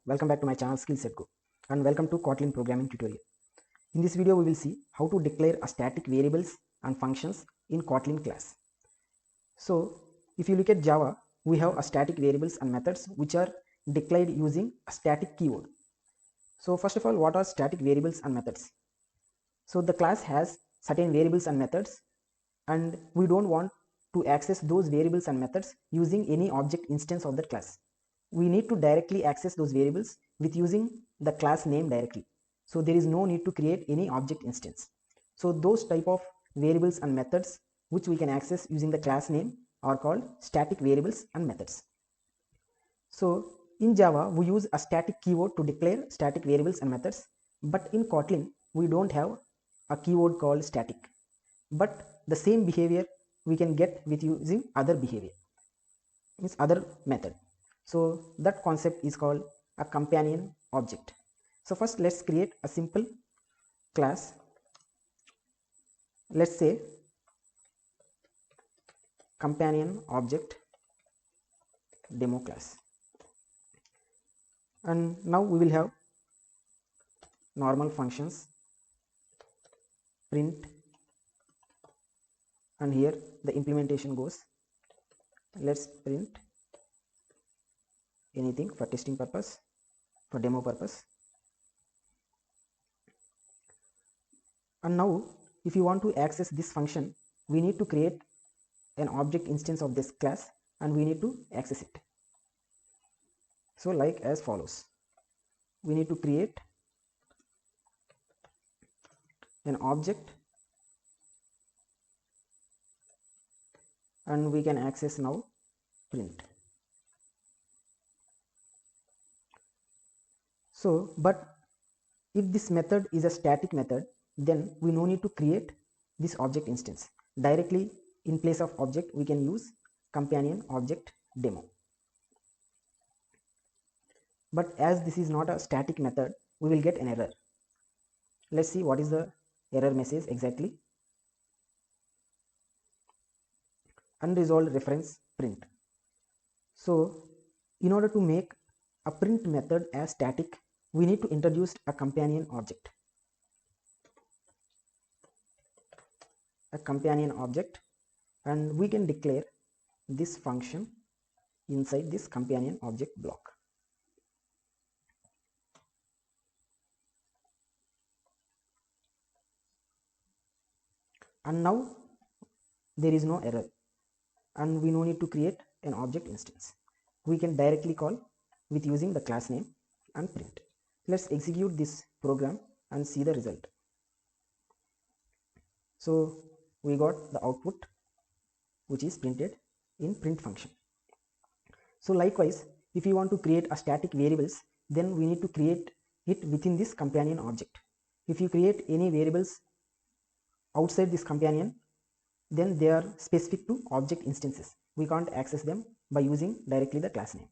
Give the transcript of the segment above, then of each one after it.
welcome back to my channel Skillset Go and welcome to Kotlin programming tutorial. In this video we will see how to declare a static variables and functions in Kotlin class. So if you look at Java, we have a static variables and methods which are declared using a static keyword. So first of all, what are static variables and methods? So the class has certain variables and methods and we don't want to access those variables and methods using any object instance of that class. We need to directly access those variables with using the class name directly. So there is no need to create any object instance. So those type of variables and methods which we can access using the class name are called static variables and methods. So in Java we use a static keyword to declare static variables and methods, but in Kotlin we don't have a keyword called static, but the same behavior we can get with using other behavior, means other method. So that concept is called a companion object. So first let's create a simple class. Let's say companion object demo class, and now we will have normal functions, print, and here the implementation goes. Let's print anything for testing purpose, for demo purpose. And now if you want to access this function, we need to create an object instance of this class and we need to access it. So like as follows, we need to create an object and we can access now print. So but if this method is a static method, then we no need to create this object instance. Directly in place of object we can use companion object demo. But as this is not a static method, we will get an error. Let's see what is the error message exactly. Unresolved reference print. So in order to make a print method as static, we need to introduce a companion object. A companion object, and we can declare this function inside this companion object block. And now there is no error and we no need to create an object instance. We can directly call with using the class name and print. Let's execute this program and see the result. So we got the output which is printed in print function. So likewise, if you want to create a static variables, then we need to create it within this companion object. If you create any variables outside this companion, then they are specific to object instances. We can't access them by using directly the class name.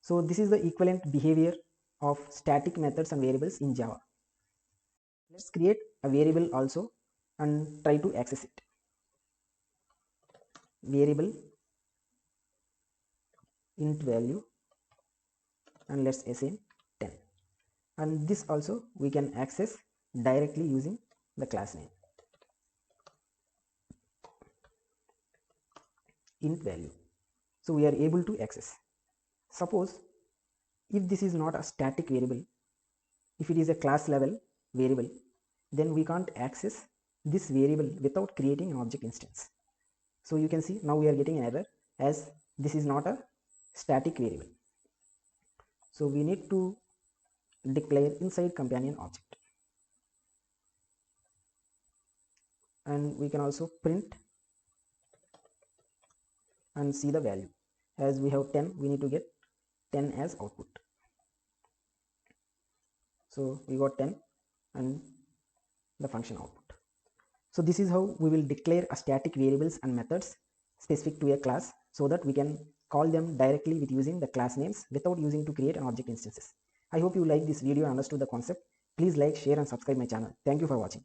So this is the equivalent behavior of static methods and variables in Java. Let's create a variable also and try to access it. Variable int value, and let's assign 10, and this also we can access directly using the class name int value. So we are able to access. Suppose if this is not a static variable, if it is a class level variable, then we can't access this variable without creating an object instance. So you can see now we are getting an error as this is not a static variable. So we need to declare inside companion object, and we can also print and see the value. As we have 10, we need to get 10 as output. So we got 10 and the function output. So this is how we will declare a static variables and methods specific to a class, so that we can call them directly with using the class names without using to create an object instances. I hope you like this video and understood the concept. Please like, share and subscribe my channel. Thank you for watching.